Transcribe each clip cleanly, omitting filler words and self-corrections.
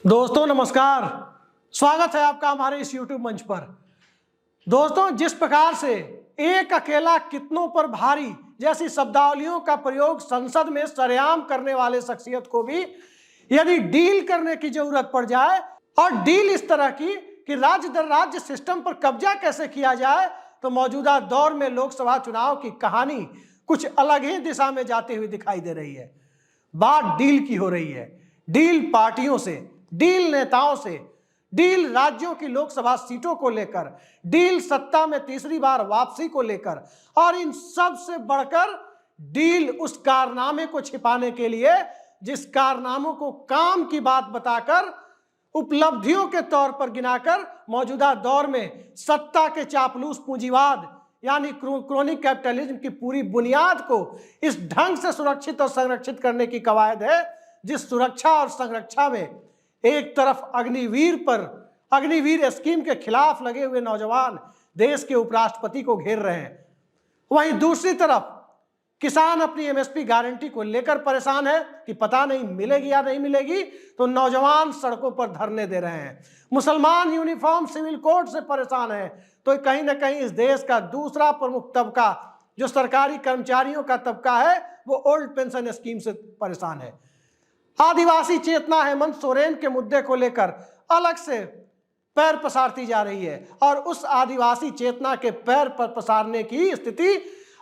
दोस्तों नमस्कार, स्वागत है आपका हमारे इस YouTube मंच पर। दोस्तों, जिस प्रकार से एक अकेला कितनों पर भारी जैसी शब्दावलियों का प्रयोग संसद में सरेआम करने वाले शख्सियत को भी यदि डील करने की जरूरत पड़ जाए और डील इस तरह की कि राज्य दर राज्य सिस्टम पर कब्जा कैसे किया जाए, तो मौजूदा दौर में लोकसभा चुनाव की कहानी कुछ अलग ही दिशा में जाती हुई दिखाई दे रही है। बात डील की हो रही है, डील पार्टियों से, डील नेताओं से, डील राज्यों की लोकसभा सीटों को लेकर, डील सत्ता में तीसरी बार वापसी को लेकर, और इन सब से बढ़कर डील उस कारनामे को छिपाने के लिए जिस कारनामों को काम की बात बताकर, उपलब्धियों के तौर पर गिनाकर मौजूदा दौर में सत्ता के चापलूस पूंजीवाद यानी क्रोनिक कैपिटलिज्म की पूरी बुनियाद को इस ढंग से सुरक्षित और संरक्षित करने की कवायद है, जिस सुरक्षा और संरक्षा में एक तरफ अग्निवीर स्कीम के खिलाफ लगे हुए नौजवान देश के उपराष्ट्रपति को घेर रहे हैं, वहीं दूसरी तरफ किसान अपनी एमएसपी गारंटी को लेकर परेशान है कि पता नहीं मिलेगी या नहीं मिलेगी, तो नौजवान सड़कों पर धरने दे रहे हैं। मुसलमान यूनिफॉर्म सिविल कोड से परेशान है, तो कहीं ना कहीं इस देश का दूसरा प्रमुख तबका जो सरकारी कर्मचारियों का तबका है, वो ओल्ड पेंशन स्कीम से परेशान है। आदिवासी चेतना हेमंत सोरेन के मुद्दे को लेकर अलग से पैर पसारती जा रही है, और उस आदिवासी चेतना के पैर पर पसारने की स्थिति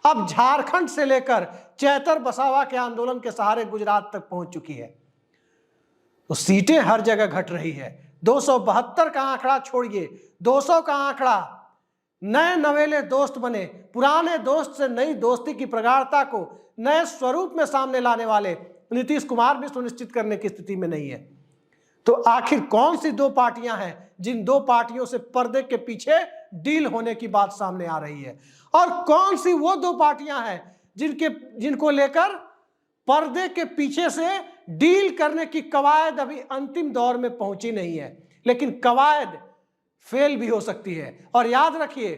अब झारखंड से लेकर चैतर बसावा के आंदोलन के सहारे गुजरात तक पहुंच चुकी है। तो सीटें हर जगह घट रही है। 272 का आंकड़ा छोड़िए, 200 का आंकड़ा, नए नवेले दोस्त बने, पुराने दोस्त से नई दोस्ती की प्रगाढ़ता को नए स्वरूप में सामने लाने वाले नीतीश कुमार भी सुनिश्चित करने की स्थिति में नहीं है। तो आखिर कौन सी दो पार्टियां हैं जिन दो पार्टियों से पर्दे के पीछे डील होने की बात सामने आ रही है, और कौन सी वो दो पार्टियां हैं जिनको लेकर पर्दे के पीछे से डील करने की कवायद अभी अंतिम दौर में पहुंची नहीं है, लेकिन कवायद फेल भी हो सकती है। और याद रखिए,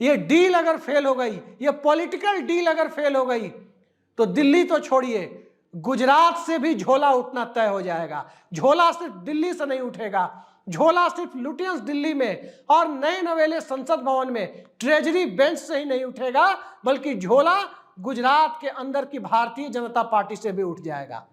ये डील अगर फेल हो गई, ये पॉलिटिकल डील अगर फेल हो गई, तो दिल्ली तो छोड़िए, गुजरात से भी झोला उठना तय हो जाएगा। झोला सिर्फ दिल्ली से नहीं उठेगा, झोला सिर्फ लुटियंस दिल्ली में और नए नवेले संसद भवन में ट्रेजरी बेंच से ही नहीं उठेगा, बल्कि झोला गुजरात के अंदर की भारतीय जनता पार्टी से भी उठ जाएगा।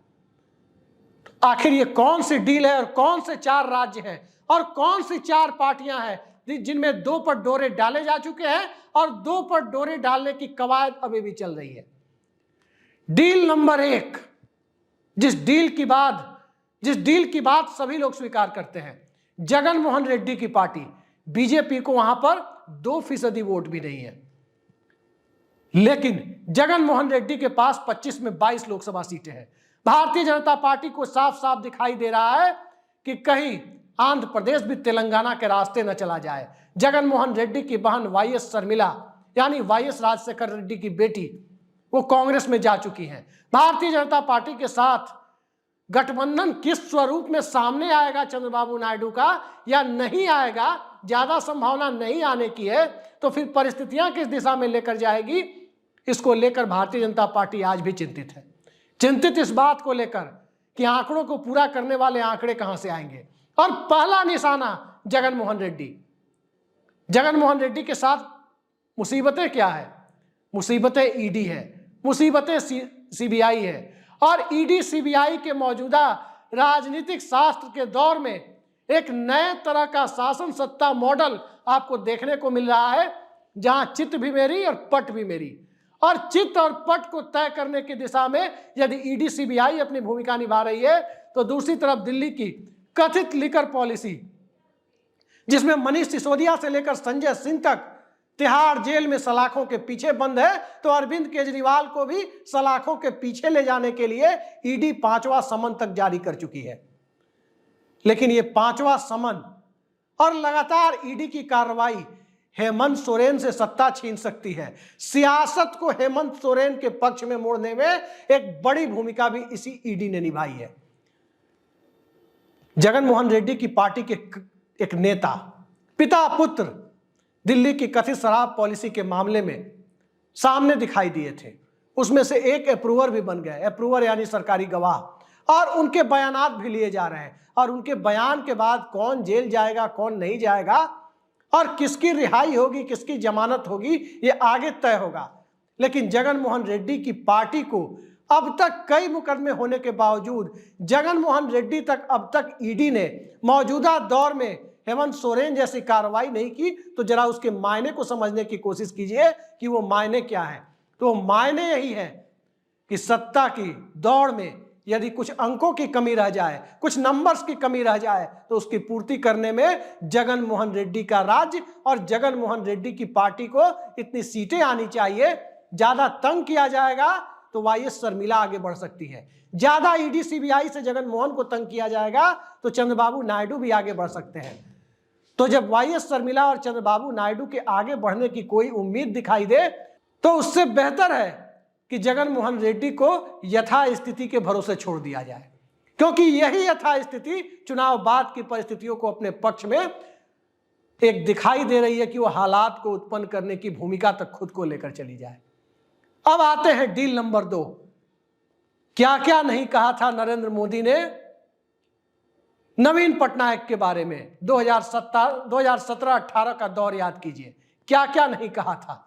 आखिर ये कौन सी डील है और कौन से 4 राज्य हैं और कौन सी 4 पार्टियां हैं जिनमें 2 पर डोरे डाले जा चुके हैं और 2 पर डोरे डालने की कवायद अभी भी चल रही है। डील नंबर 1, जिस डील की बात सभी लोग स्वीकार करते हैं, जगन मोहन रेड्डी की पार्टी, बीजेपी को वहां पर 2% वोट भी नहीं है, लेकिन जगन मोहन रेड्डी के पास 25 में 22 लोकसभा सीटें हैं। भारतीय जनता पार्टी को साफ साफ दिखाई दे रहा है कि कहीं आंध्र प्रदेश भी तेलंगाना के रास्ते न चला जाए। जगन मोहन रेड्डी की बहन वाईएस शर्मिला यानी वाईएस राजशेखर रेड्डी की बेटी, वो कांग्रेस में जा चुकी हैं। भारतीय जनता पार्टी के साथ गठबंधन किस स्वरूप में सामने आएगा चंद्रबाबू नायडू का या नहीं आएगा, ज्यादा संभावना नहीं आने की है, तो फिर परिस्थितियां किस दिशा में लेकर जाएगी, इसको लेकर भारतीय जनता पार्टी आज भी चिंतित है। चिंतित इस बात को लेकर कि आंकड़ों को पूरा करने वाले आंकड़े कहां से आएंगे, और पहला निशाना जगन मोहन रेड्डी। जगन मोहन रेड्डी के साथ मुसीबतें क्या है? मुसीबतें ईडी है, मुसीबतें सीबीआई है, और ईडी सीबीआई के मौजूदा राजनीतिक शास्त्र के दौर में एक नए तरह का शासन सत्ता मॉडल आपको देखने को मिल रहा है, जहां चित भी मेरी और पट भी मेरी, और चित और पट को तय करने की दिशा में यदि ईडी सीबीआई अपनी भूमिका निभा रही है, तो दूसरी तरफ दिल्ली की कथित लिकर पॉलिसी, जिसमें मनीष सिसोदिया से लेकर संजय सिंह तक तिहाड़ जेल में सलाखों के पीछे बंद है, तो अरविंद केजरीवाल को भी सलाखों के पीछे ले जाने के लिए ईडी 5वां समन तक जारी कर चुकी है। लेकिन ये 5वां समन और लगातार ईडी की कार्रवाई हेमंत सोरेन से सत्ता छीन सकती है। सियासत को हेमंत सोरेन के पक्ष में मोड़ने में एक बड़ी भूमिका भी इसी ईडी ने निभाई है। जगन मोहन रेड्डी की पार्टी के एक नेता, पिता पुत्र दिल्ली की कथित शराब पॉलिसी के मामले में सामने दिखाई दिए थे। उसमें से एक अप्रूवर भी बन गए, अप्रूवर यानी सरकारी गवाह, और उनके बयानात भी लिए जा रहे हैं, और उनके बयान के बाद कौन जेल जाएगा कौन नहीं जाएगा और किसकी रिहाई होगी किसकी जमानत होगी ये आगे तय होगा। लेकिन जगन मोहन रेड्डी की पार्टी को अब तक कई मुकदमे होने के बावजूद जगन मोहन रेड्डी तक अब तक ईडी ने मौजूदा दौर में हेमंत सोरेन जैसी कार्रवाई नहीं की। तो जरा उसके मायने को समझने की कोशिश कीजिए कि वो मायने क्या है। तो मायने यही है कि सत्ता की दौड़ में यदि कुछ अंकों की कमी रह जाए, कुछ नंबर्स की कमी रह जाए, तो उसकी पूर्ति करने में जगन मोहन रेड्डी का राज्य और जगन मोहन रेड्डी की पार्टी को इतनी सीटें आनी चाहिए। ज्यादा तंग किया जाएगा तो वाईएस शर्मिला आगे बढ़ सकती है, ज्यादा ईडी सीबीआई से जगन मोहन को तंग किया जाएगा तो चंद्रबाबू नायडू भी आगे बढ़ सकते हैं। तो जब वाईएस शर्मिला और चंद्रबाबू नायडू के आगे बढ़ने की कोई उम्मीद दिखाई दे तो उससे बेहतर है कि जगन मोहन रेड्डी को यथास्थिति के भरोसे छोड़ दिया जाए, क्योंकि यही यथास्थिति चुनाव बाद की परिस्थितियों को अपने पक्ष में एक दिखाई दे रही है कि वो हालात को उत्पन्न करने की भूमिका तक खुद को लेकर चली जाए। अब आते हैं डील नंबर 2। क्या क्या नहीं कहा था नरेंद्र मोदी ने नवीन पटनायक के बारे में। 2017-18 का दौर याद कीजिए, क्या क्या नहीं कहा था।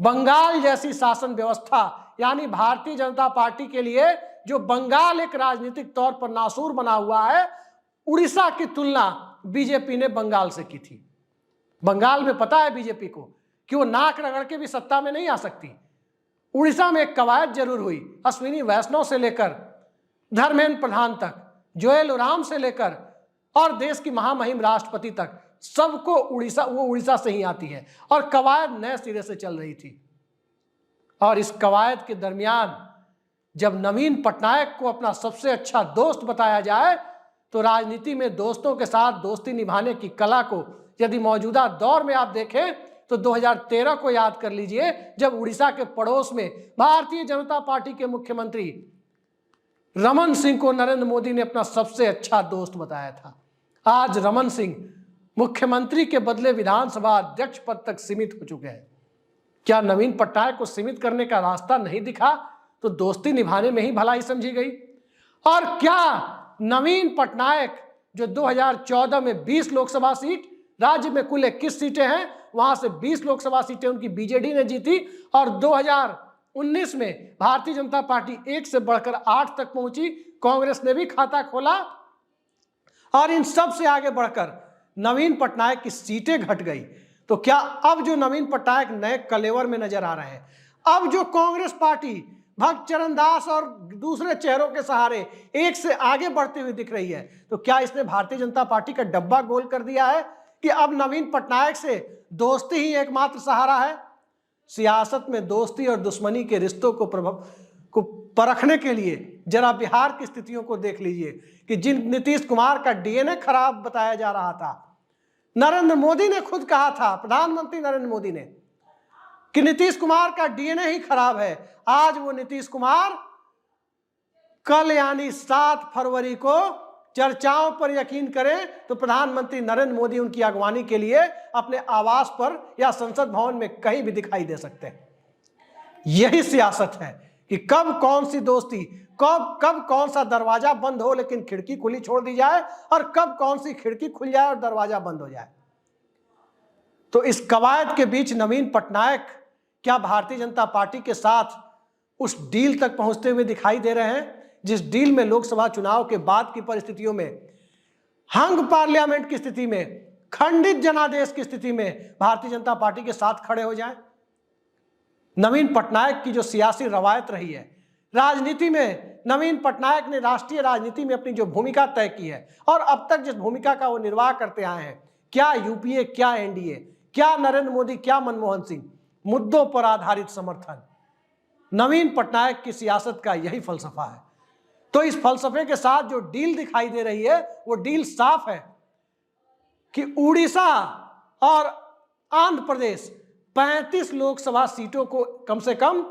बंगाल जैसी शासन व्यवस्था, यानी भारतीय जनता पार्टी के लिए जो बंगाल एक राजनीतिक तौर पर नासूर बना हुआ है, उड़ीसा की तुलना बीजेपी ने बंगाल से की थी। बंगाल में पता है बीजेपी को कि वो नाक रगड़ के भी सत्ता में नहीं आ सकती। उड़ीसा में एक कवायद जरूर हुई, अश्विनी वैष्णव से लेकर धर्मेंद्र प्रधान तक, जोएल ओराम से लेकर और देश की महामहिम राष्ट्रपति तक, सबको उड़ीसा से ही आती है और कवायद नए सिरे से चल रही थी। और इस कवायद के दरमियान जब नवीन पटनायक को अपना सबसे अच्छा दोस्त बताया जाए तो राजनीति में दोस्तों के साथ दोस्ती निभाने की कला को यदि मौजूदा दौर में आप देखें तो 2013 को याद कर लीजिए, जब उड़ीसा के पड़ोस में भारतीय जनता पार्टी के मुख्यमंत्री रमन सिंह को नरेंद्र मोदी ने अपना सबसे अच्छा दोस्त बताया था। आज रमन सिंह मुख्यमंत्री के बदले विधानसभा अध्यक्ष पद तक सीमित हो चुके हैं। क्या नवीन पटनायक को सीमित करने का रास्ता नहीं दिखा तो दोस्ती निभाने में ही भलाई समझी गई? और क्या नवीन पटनायक जो 2014 में 20 लोकसभा सीट, राज्य में कुल 21 सीटें हैं, वहां से 20 लोकसभा सीटें उनकी बीजेडी ने जीती और 2019 में भारतीय जनता पार्टी 1 से बढ़कर 8 तक पहुंची, कांग्रेस ने भी खाता खोला और इन सब से आगे बढ़कर नवीन पटनायक की सीटें घट गई। तो क्या अब जो नवीन पटनायक नए कलेवर में नजर आ रहे हैं, अब जो कांग्रेस पार्टी भक्त चरण दास और दूसरे चेहरों के सहारे एक से आगे बढ़ती हुई दिख रही है, तो क्या इसने भारतीय जनता पार्टी का डब्बा गोल कर दिया है कि अब नवीन पटनायक से दोस्ती ही एकमात्र सहारा है? सियासत में दोस्ती और दुश्मनी के रिश्तों को परखने के लिए जरा बिहार की स्थितियों को देख लीजिए कि जिन नीतीश कुमार का डीएनए खराब बताया जा रहा था, नरेंद्र मोदी ने खुद कहा था, प्रधानमंत्री नरेंद्र मोदी ने, कि नीतीश कुमार का डीएनए ही खराब है। आज वो नीतीश कुमार कल यानी 7 फरवरी को चर्चाओं पर यकीन करें तो प्रधानमंत्री नरेंद्र मोदी उनकी अगवानी के लिए अपने आवास पर या संसद भवन में कहीं भी दिखाई दे सकते हैं। यही सियासत है कि कब कौन सी दोस्ती, कब कौन सा दरवाजा बंद हो लेकिन खिड़की खुली छोड़ दी जाए और कब कौन सी खिड़की खुल जाए और दरवाजा बंद हो जाए। तो इस कवायद के बीच नवीन पटनायक क्या भारतीय जनता पार्टी के साथ उस डील तक पहुंचते हुए दिखाई दे रहे हैं जिस डील में लोकसभा चुनाव के बाद की परिस्थितियों में, हंग पार्लियामेंट की स्थिति में, खंडित जनादेश की स्थिति में भारतीय जनता पार्टी के साथ खड़े हो जाएं? नवीन पटनायक की जो सियासी रवायत रही है, राजनीति में नवीन पटनायक ने राष्ट्रीय राजनीति में अपनी जो भूमिका तय की है और अब तक जिस भूमिका का वो निर्वाह करते आए हैं, क्या यूपीए, क्या एनडीए, क्या नरेंद्र मोदी, क्या मनमोहन सिंह, मुद्दों पर आधारित समर्थन, नवीन पटनायक की सियासत का यही फलसफा है। तो इस फलसफे के साथ जो डील दिखाई दे रही है वो डील साफ है कि उड़ीसा और आंध्र प्रदेश 35 लोकसभा सीटों को कम से कम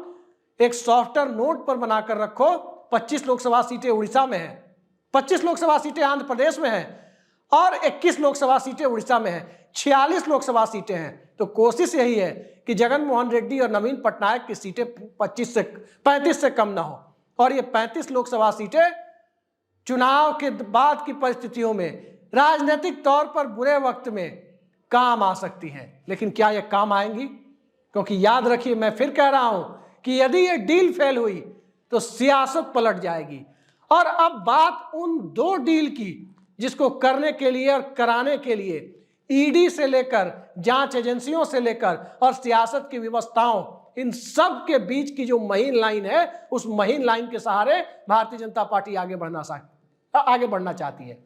एक सॉफ्टवेयर नोट पर बनाकर रखो। 25 लोकसभा सीटें उड़ीसा में हैं, 25 लोकसभा सीटें आंध्र प्रदेश में हैं और 21 लोकसभा सीटें उड़ीसा में हैं, 46 लोकसभा सीटें हैं। तो कोशिश यही है कि जगन मोहन रेड्डी और नवीन पटनायक की सीटें 35 से कम ना हो और ये 35 लोकसभा सीटें चुनाव के बाद की परिस्थितियों में, राजनीतिक तौर पर बुरे वक्त में काम आ सकती हैं। लेकिन क्या ये काम आएंगी? क्योंकि याद रखिए, मैं फिर कह रहा हूं कि यदि ये डील फेल हुई तो सियासत पलट जाएगी। और अब बात उन 2 डील की जिसको करने के लिए और कराने के लिए ईडी से लेकर, जांच एजेंसियों से लेकर और सियासत की व्यवस्थाओं, इन सब के बीच की जो महीन लाइन है, उस महीन लाइन के सहारे भारतीय जनता पार्टी आगे बढ़ना चाहती है।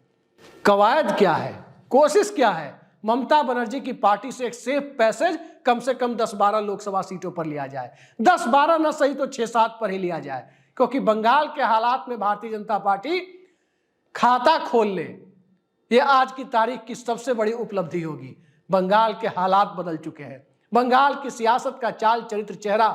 कवायद क्या है, कोशिश क्या है? ममता बनर्जी की पार्टी से एक सेफ पैसेज कम से कम 10-12 लोकसभा सीटों पर लिया जाए। 10-12 न सही तो 6-7 पर ही लिया जाए, क्योंकि बंगाल के हालात में भारतीय जनता पार्टी खाता खोल ले, ये आज की तारीख की सबसे बड़ी उपलब्धि होगी। बंगाल के हालात बदल चुके हैं। बंगाल की सियासत का चाल चरित्र चेहरा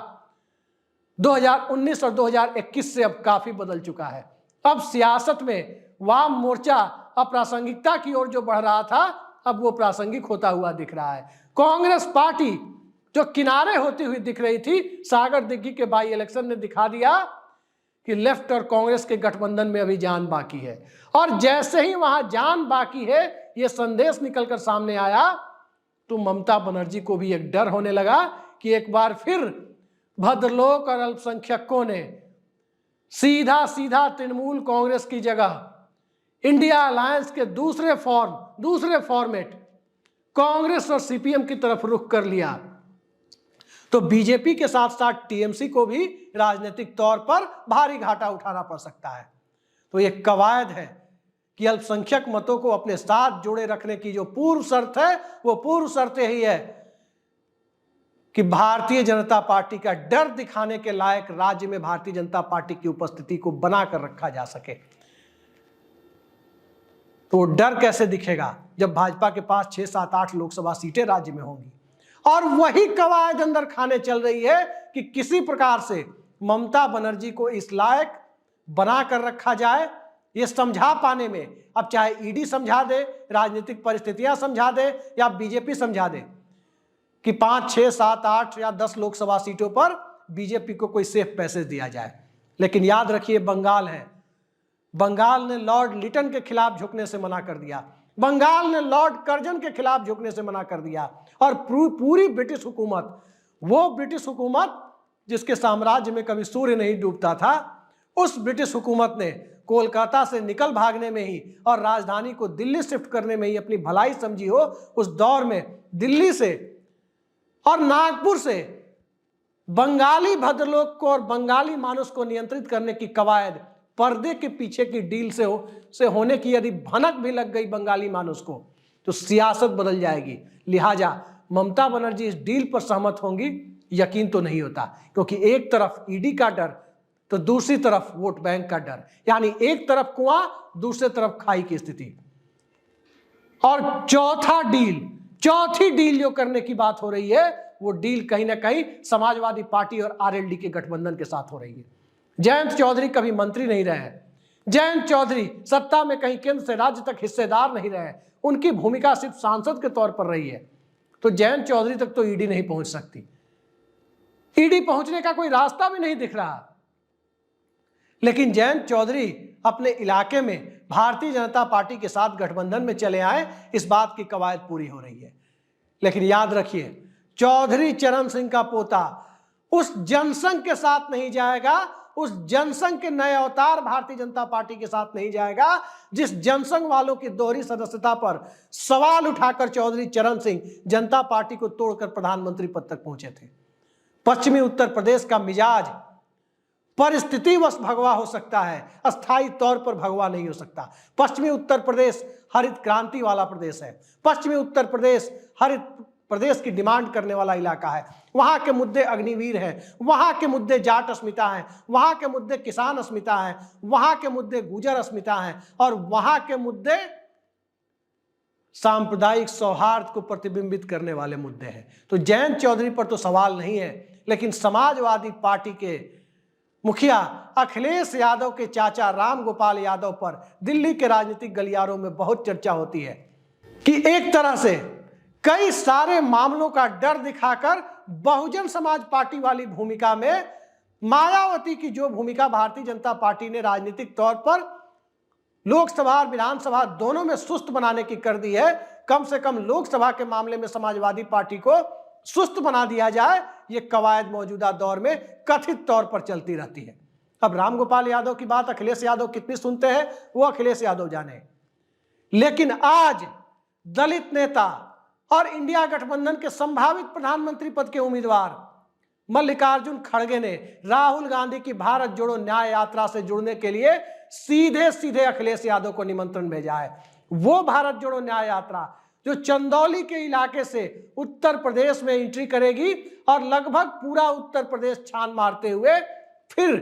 2019 और 2021 से अब काफी बदल चुका है। अब सियासत में वाम मोर्चा अप्रासंगिकता की ओर जो बढ़ रहा था, अब वो प्रासंगिक होता हुआ दिख रहा है। कांग्रेस पार्टी जो किनारे होती हुई दिख रही थी, सागर दिग्घी के बाई इलेक्शन ने दिखा दिया कि लेफ्ट और कांग्रेस के गठबंधन में अभी जान बाकी है। और जैसे ही वहां जान बाकी है, ये संदेश निकलकर सामने आया, तो ममता बनर्जी को भी एक डर होने लगा कि एक बार फिर भद्रलोक और अल्पसंख्यकों ने सीधा सीधा तृणमूल कांग्रेस की जगह इंडिया अलायंस के दूसरे फॉर्मेट कांग्रेस और सीपीएम की तरफ रुख कर लिया। तो बीजेपी के साथ साथ टीएमसी को भी राजनीतिक तौर पर भारी घाटा उठाना पड़ सकता है। तो ये कवायद है कि अल्पसंख्यक मतों को अपने साथ जोड़े रखने की जो पूर्व शर्त है, वो पूर्व शर्त यही है कि भारतीय जनता पार्टी का डर दिखाने के लायक राज्य में भारतीय जनता पार्टी की उपस्थिति को बनाकर रखा जा सके। तो डर कैसे दिखेगा? जब भाजपा के पास 6, 7, 8 लोकसभा सीटें राज्य में होंगी। और वही कवायद अंदर खाने चल रही है कि किसी प्रकार से ममता बनर्जी को इस लायक बना कर रखा जाए। ये समझा पाने में, अब चाहे ईडी समझा दे, राजनीतिक परिस्थितियां समझा दे, या बीजेपी समझा दे कि 5, 6, 7, 8 या 10 लोकसभा सीटों पर बीजेपी को कोई सेफ पैसेज दिया जाए। लेकिन याद रखिए, बंगाल है। बंगाल ने लॉर्ड लिटन के खिलाफ झुकने से मना कर दिया। बंगाल ने लॉर्ड कर्जन के खिलाफ झुकने से मना कर दिया। और पूरी ब्रिटिश हुकूमत, वो ब्रिटिश हुकूमत जिसके साम्राज्य में कभी सूर्य नहीं डूबता था, उस ब्रिटिश हुकूमत ने कोलकाता से निकल भागने में ही और राजधानी को दिल्ली शिफ्ट करने में ही अपनी भलाई समझी हो। उस दौर में दिल्ली से और नागपुर से बंगाली भद्रलोक को और बंगाली मानुष को नियंत्रित करने की कवायद पर्दे के पीछे की डील से होने की यदि भनक भी लग गई बंगाली मानुष को, तो सियासत बदल जाएगी। लिहाजा ममता बनर्जी इस डील पर सहमत होंगी, यकीन तो नहीं होता, क्योंकि एक तरफ ईडी का डर तो दूसरी तरफ वोट बैंक का डर, यानी एक तरफ कुआं, दूसरी तरफ खाई की स्थिति। और चौथी डील जो करने की बात हो रही है, वो डील कहीं ना कहीं समाजवादी पार्टी और आरएलडी के गठबंधन के साथ हो रही है। जयंत चौधरी कभी मंत्री नहीं रहे। जयंत चौधरी सत्ता में कहीं केंद्र से राज्य तक हिस्सेदार नहीं रहे। उनकी भूमिका सिर्फ सांसद के तौर पर रही है। तो जयंत चौधरी तक तो ईडी नहीं पहुंच सकती। ईडी पहुंचने का कोई रास्ता भी नहीं दिख रहा। लेकिन जयंत चौधरी अपने इलाके में भारतीय जनता पार्टी के साथ गठबंधन में चले आए, इस बात की कवायद पूरी हो रही है। लेकिन याद रखिए, चौधरी चरण सिंह का पोता उस जनसंघ के साथ नहीं जाएगा, उस जनसंघ के नए अवतार भारतीय जनता पार्टी के साथ नहीं जाएगा, जिस जनसंघ वालों की दोहरी सदस्यता पर सवाल उठाकर चौधरी चरण सिंह जनता पार्टी को तोड़कर प्रधानमंत्री पद तक पहुंचे थे। पश्चिमी उत्तर प्रदेश का मिजाज परिस्थितिवश भगवा हो सकता है, अस्थायी तौर पर भगवा नहीं हो सकता। पश्चिमी उत्तर प्रदेश हरित क्रांति वाला प्रदेश है। पश्चिमी उत्तर प्रदेश हरित प्रदेश की डिमांड करने वाला इलाका है। वहां के मुद्दे अग्निवीर हैं, वहां के मुद्दे जाट अस्मिता हैं, वहां के मुद्दे किसान अस्मिता हैं, वहां के मुद्दे गुर्जर अस्मिता हैं, और वहां के मुद्दे सांप्रदायिक सौहार्द को प्रतिबिंबित करने वाले मुद्दे हैं। तो जयंत चौधरी पर तो सवाल नहीं है, लेकिन समाजवादी पार्टी के मुखिया अखिलेश यादव के चाचा राम गोपाल यादव पर दिल्ली के राजनीतिक गलियारों में बहुत चर्चा होती है कि एक तरह से कई सारे मामलों का डर दिखाकर बहुजन समाज पार्टी वाली भूमिका में मायावती की जो भूमिका भारतीय जनता पार्टी ने राजनीतिक तौर पर लोकसभा और विधानसभा दोनों में सुस्त बनाने की कर दी है। कम से कम लोकसभा के मामले में समाजवादी पार्टी को सुस्त बना दिया जाए, ये कवायद मौजूदा दौर में कथित तौर पर चलती रहती है। अब रामगोपाल यादव की बात अखिलेश यादव कितनी सुनते हैं वो अखिलेश यादव जाने, लेकिन आज दलित नेता और इंडिया गठबंधन के संभावित प्रधानमंत्री पद के उम्मीदवार मल्लिकार्जुन खड़गे ने राहुल गांधी की भारत जोड़ो न्याय यात्रा से जुड़ने के लिए सीधे सीधे अखिलेश यादव को निमंत्रण भेजा है। वो भारत जोड़ो न्याय यात्रा जो चंदौली के इलाके से उत्तर प्रदेश में एंट्री करेगी और लगभग पूरा उत्तर प्रदेश छान मारते हुए फिर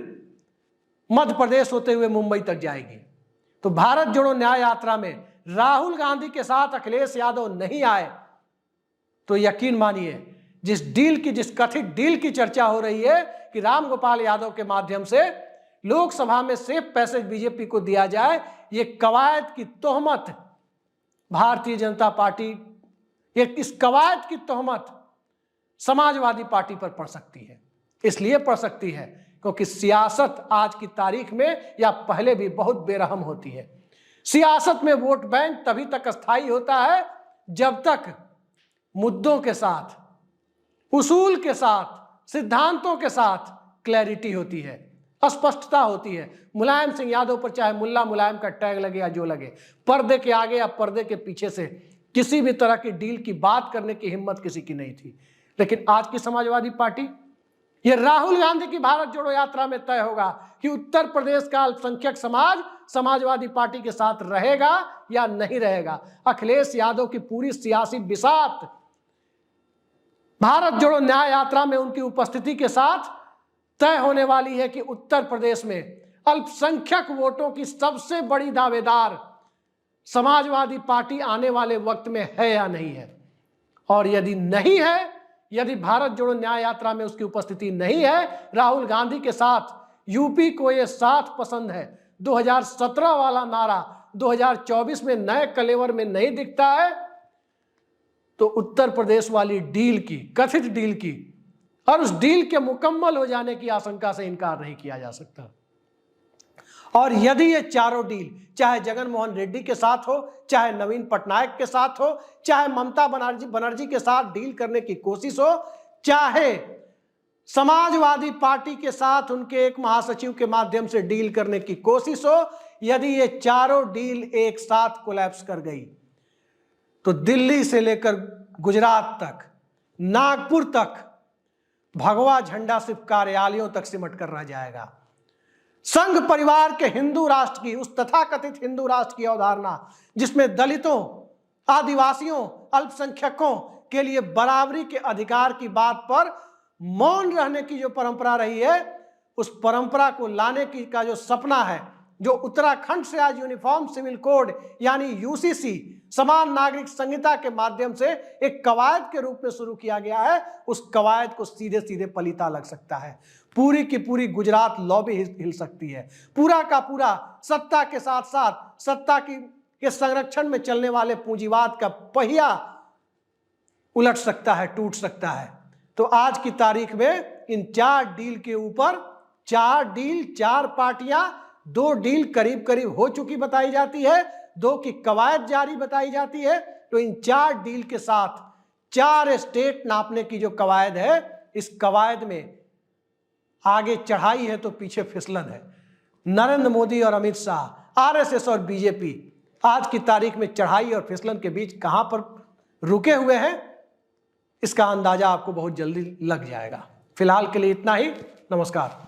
मध्य प्रदेश होते हुए मुंबई तक जाएगी। तो भारत जोड़ो न्याय यात्रा में राहुल गांधी के साथ अखिलेश यादव नहीं आए तो यकीन मानिए जिस कथित डील की चर्चा हो रही है कि रामगोपाल यादव के माध्यम से लोकसभा में सेफ पैसेज बीजेपी को दिया जाए, ये कवायद की तोहमत भारतीय जनता पार्टी, इस कवायद की तोहमत समाजवादी पार्टी पर पड़ सकती है। इसलिए पड़ सकती है क्योंकि सियासत आज की तारीख में या पहले भी बहुत बेरहम होती है। सियासत में वोट बैंक तभी तक स्थायी होता है जब तक मुद्दों के साथ, उसूल के साथ, सिद्धांतों के साथ क्लैरिटी होती है, स्पष्टता होती है। मुलायम सिंह यादव पर चाहे मुल्ला मुलायम का टैग लगे या जो लगे, पर्दे के आगे या पर्दे के पीछे से किसी भी तरह की डील की बात करने की हिम्मत किसी की नहीं थी। लेकिन आज की समाजवादी पार्टी, ये राहुल गांधी की भारत जोड़ो यात्रा में तय होगा कि उत्तर प्रदेश का अल्पसंख्यक समाज समाजवादी पार्टी के साथ रहेगा या नहीं रहेगा। अखिलेश यादव की पूरी सियासी बिसात भारत जोड़ो न्याय यात्रा में उनकी उपस्थिति के साथ तय होने वाली है कि उत्तर प्रदेश में अल्पसंख्यक वोटों की सबसे बड़ी दावेदार समाजवादी पार्टी आने वाले वक्त में है या नहीं है। और यदि नहीं है, यदि भारत जोड़ो न्याय यात्रा में उसकी उपस्थिति नहीं है, राहुल गांधी के साथ यूपी को ये साथ पसंद है 2017 वाला नारा 2024 में नए कलेवर में नहीं दिखता है, तो उत्तर प्रदेश वाली डील की, कथित डील की, और उस डील के मुकम्मल हो जाने की आशंका से इनकार नहीं किया जा सकता। और यदि ये चारों डील, चाहे जगन मोहन रेड्डी के साथ हो, चाहे नवीन पटनायक के साथ हो, चाहे ममता बनर्जी के साथ डील करने की कोशिश हो, चाहे समाजवादी पार्टी के साथ उनके एक महासचिव के माध्यम से डील करने की कोशिश हो, यदि ये चारों डील एक साथ कोलैप्स कर गई तो दिल्ली से लेकर गुजरात तक, नागपुर तक भगवा झंडा सिर्फ कार्यालयों तक सिमट कर रह जाएगा। संघ परिवार के हिंदू राष्ट्र की, उस तथाकथित हिंदू राष्ट्र की अवधारणा जिसमें दलितों, आदिवासियों, अल्पसंख्यकों के लिए बराबरी के अधिकार की बात पर मौन रहने की जो परंपरा रही है, उस परंपरा को लाने की का जो सपना है, जो उत्तराखंड से आज यूनिफॉर्म सिविल कोड यानी यूसीसी, समान नागरिक संहिता के माध्यम से एक कवायद के रूप में शुरू किया गया है, उस कवायद को सीधे सीधे पलीता लग सकता है। पूरी की पूरी गुजरात लॉबी हिल सकती है। पूरा का पूरा सत्ता के साथ साथ सत्ता के संरक्षण में चलने वाले पूंजीवाद का पहिया उलट सकता है, टूट सकता है। तो आज की तारीख में इन 4 डील के ऊपर, 4 डील, 4 पार्टियां, 2 डील करीब करीब हो चुकी बताई जाती है, 2 की कवायद जारी बताई जाती है। तो इन 4 डील के साथ 4 स्टेट नापने की जो कवायद है, इस कवायद में आगे चढ़ाई है तो पीछे फिसलन है। नरेंद्र मोदी और अमित शाह, आरएसएस और बीजेपी आज की तारीख में चढ़ाई और फिसलन के बीच कहां पर रुके हुए हैं, इसका अंदाजा आपको बहुत जल्दी लग जाएगा। फिलहाल के लिए इतना ही। नमस्कार।